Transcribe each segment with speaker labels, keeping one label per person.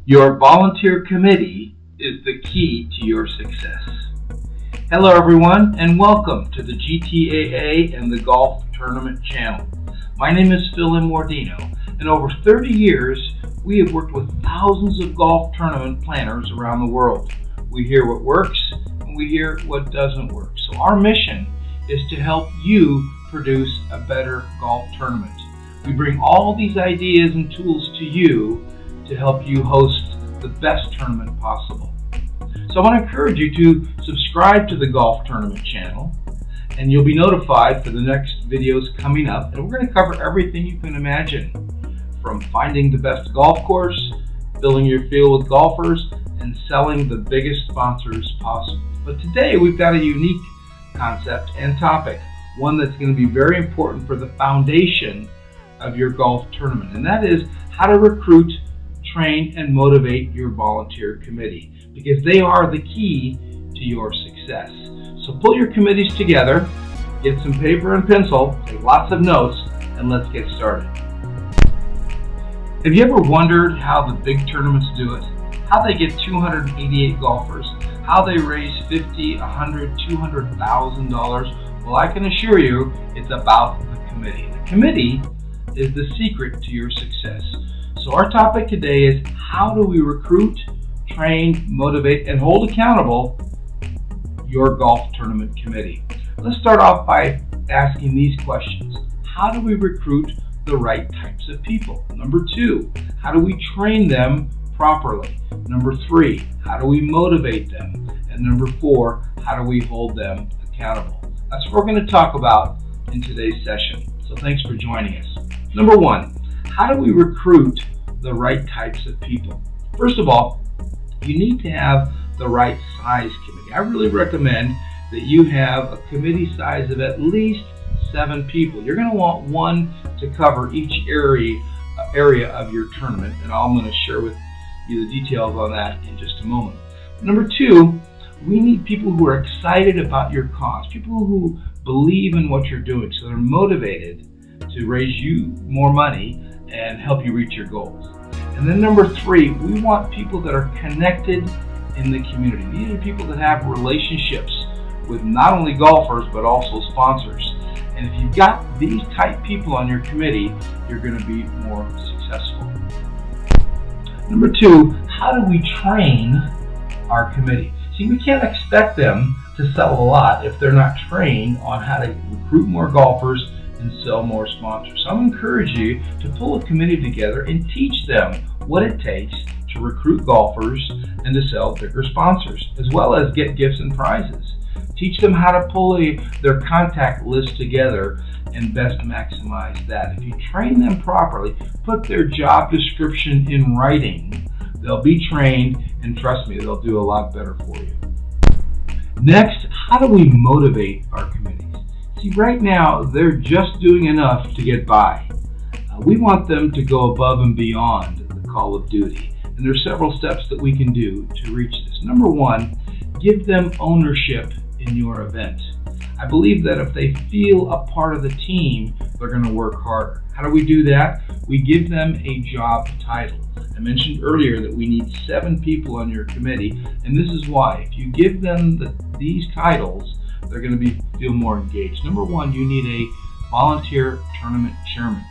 Speaker 1: Your volunteer committee is the key to your success. Hello everyone, and welcome to the GTAA and the Golf Tournament channel. My name is Phil Immordino, and over 30 years we have worked with thousands of golf tournament planners around the world. We hear what works and we hear what doesn't work. So our mission is to help you produce a better golf tournament. We bring all these ideas and tools to you to help you host the best tournament possible. So I want to encourage you to subscribe to the Golf Tournament channel, and you'll be notified for the next videos coming up. And we're going to cover everything you can imagine, from finding the best golf course, filling your field with golfers, and selling the biggest sponsors possible. But today we've got a unique concept and topic, one that's going to be very important for the foundation of your golf tournament, and that is how to recruit, train, and motivate your volunteer committee, because they are the key to your success. So pull your committees together, get some paper and pencil, take lots of notes, and let's get started. Have you ever wondered how the big tournaments do it? How they get 288 golfers? How they raise $50, $100, $200,000? Well, I can assure you it's about the committee. The committee is the secret to your success. So our topic today is how do we recruit, train, motivate, and hold accountable your golf tournament committee. Let's start off by asking these questions. How do we recruit the right types of people? Number 2, how do we train them properly? Number 3, how do we motivate them? And number 4, how do we hold them accountable? That's what we're going to talk about in today's session. So thanks for joining us. Number 1, how do we recruit the right types of people? First of all, you need to have the right size committee. I really recommend that you have a committee size of at least 7 people. You're going to want one to cover each area of your tournament, and I'm going to share with you the details on that in just a moment. Number 2, we need people who are excited about your cause, people who believe in what you're doing, so they're motivated to raise you more money and help you reach your goals. And then number 3, we want people that are connected in the community. These are people that have relationships with not only golfers but also sponsors. And if you've got these type people on your committee, you're going to be more successful. Number 2, how do we train our committee? See, we can't expect them to sell a lot if they're not trained on how to recruit more golfers and sell more sponsors. So I'm encouraging you to pull a committee together and teach them what it takes to recruit golfers and to sell bigger sponsors, as well as get gifts and prizes. Teach them how to pull their contact list together and best maximize that. If you train them properly, put their job description in writing, they'll be trained, and trust me, they'll do a lot better for you. Next, how do we motivate our committees? See, right now, they're just doing enough to get by. We want them to go above and beyond the call of duty. And there are several steps that we can do to reach this. Number 1, give them ownership in your event. I believe that if they feel a part of the team, they're going to work harder. How do we do that? We give them a job title. I mentioned earlier that we need 7 people on your committee, and this is why. If you give them these titles, they're going to feel more engaged. Number 1, you need a volunteer tournament chairman.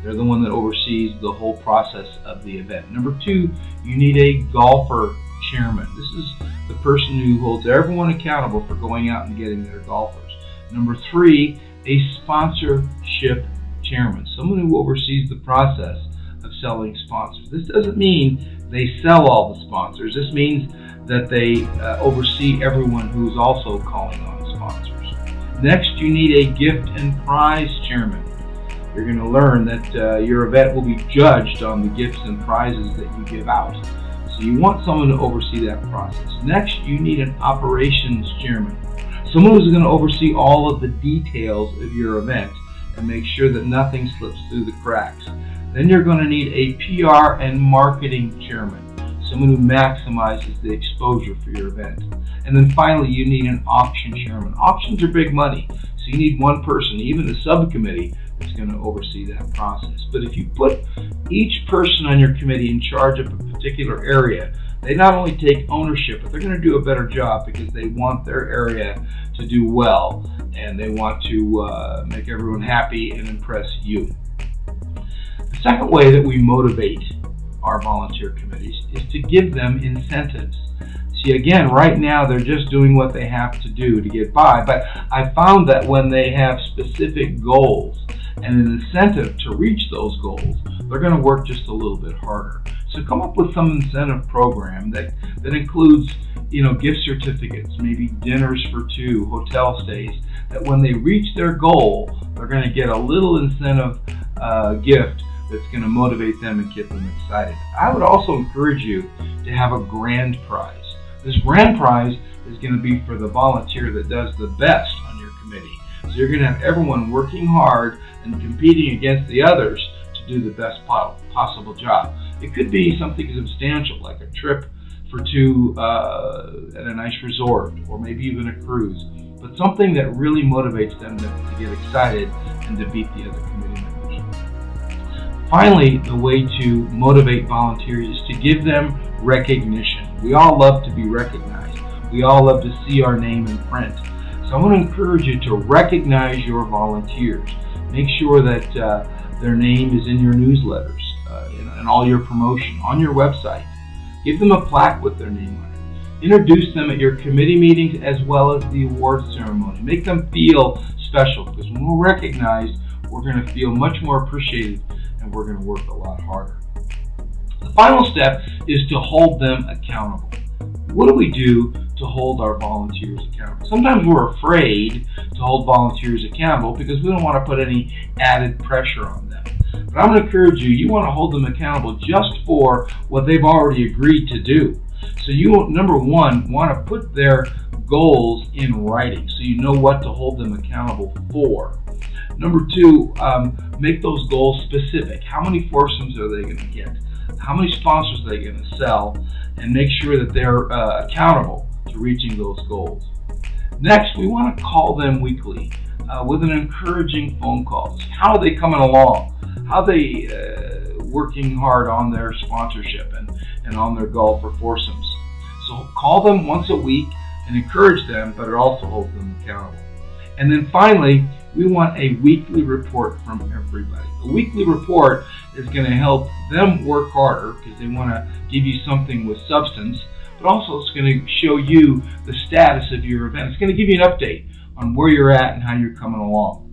Speaker 1: They're the one that oversees the whole process of the event. Number 2, you need a golfer chairman. This is the person who holds everyone accountable for going out and getting their golfers. Number 3, a sponsorship chairman, someone who oversees the process of selling sponsors. This doesn't mean they sell all the sponsors. This means that they oversee everyone who's also calling on sponsors. Next, you need a gift and prize chairman. You're going to learn that your event will be judged on the gifts and prizes that you give out. So you want someone to oversee that process. Next, you need an operations chairman, someone who's going to oversee all of the details of your event and make sure that nothing slips through the cracks. Then you're going to need a PR and marketing chairman, someone who maximizes the exposure for your event. And then finally, you need an auction chairman. Auctions are big money, so you need one person, even a subcommittee, that's going to oversee that process. But if you put each person on your committee in charge of a particular area, they not only take ownership, but they're going to do a better job because they want their area to do well, and they want to make everyone happy and impress you. The second way that we motivate our volunteer committees is to give them incentives. See, again, right now they're just doing what they have to do to get by, but I found that when they have specific goals and an incentive to reach those goals, they're going to work just a little bit harder. So come up with some incentive program that includes, gift certificates, maybe dinners for two, hotel stays, that when they reach their goal, they're going to get a little incentive gift that's going to motivate them and get them excited. I would also encourage you to have a grand prize. This grand prize is going to be for the volunteer that does the best on your committee. So you're going to have everyone working hard and competing against the others to do the best possible job. It could be something substantial, like a trip for two at a nice resort, or maybe even a cruise, but something that really motivates them to get excited and to beat the other committee members. Finally, the way to motivate volunteers is to give them recognition. We all love to be recognized. We all love to see our name in print. So I want to encourage you to recognize your volunteers. Make sure that their name is in your newsletters, in all your promotion, on your website. Give them a plaque with their name on it. Introduce them at your committee meetings as well as the award ceremony. Make them feel special, because when we're recognized, we're going to feel much more appreciated and we're going to work a lot harder. The final step is to hold them accountable. What do we do to hold our volunteers accountable? Sometimes we're afraid to hold volunteers accountable because we don't want to put any added pressure on them. But I'm going to encourage you, you want to hold them accountable just for what they've already agreed to do. So you, number one, want to put their goals in writing so you know what to hold them accountable for. Number two, make those goals specific. How many foursomes are they going to get? How many sponsors are they going to sell? And make sure that they're accountable to reaching those goals. Next, we want to call them weekly with an encouraging phone call. How are they coming along? How are they working hard on their sponsorship and on their goal for foursomes? So call them once a week and encourage them, but it also holds them accountable. And then finally, we want a weekly report from everybody. A weekly report is going to help them work harder because they want to give you something with substance, but also it's going to show you the status of your event. It's going to give you an update on where you're at and how you're coming along.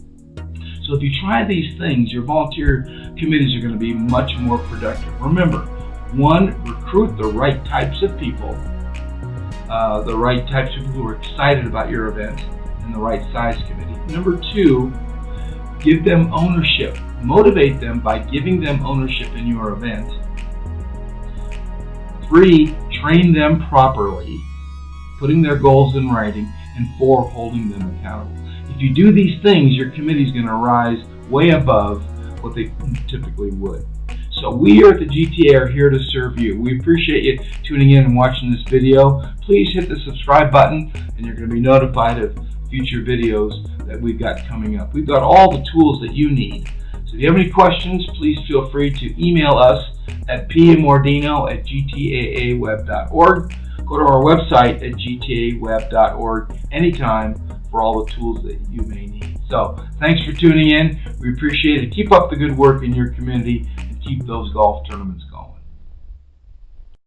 Speaker 1: So if you try these things, your volunteer committees are going to be much more productive. Remember, one, recruit the right types of people, who are excited about your event, and the right size committee. Number two, give them ownership. Motivate them by giving them ownership in your event. Three, train them properly, putting their goals in writing. And four, holding them accountable. If you do these things, your committee is going to rise way above what they typically would. So we here at the GTA are here to serve you. We appreciate you tuning in and watching this video. Please hit the subscribe button and you're going to be notified of future videos that we've got coming up. We've got all the tools that you need. So if you have any questions, please feel free to email us at pmordino@gtaaweb.org. Go to our website at gtaweb.org anytime for all the tools that you may need. So thanks for tuning in. We appreciate it. Keep up the good work in your community and keep those golf tournaments going.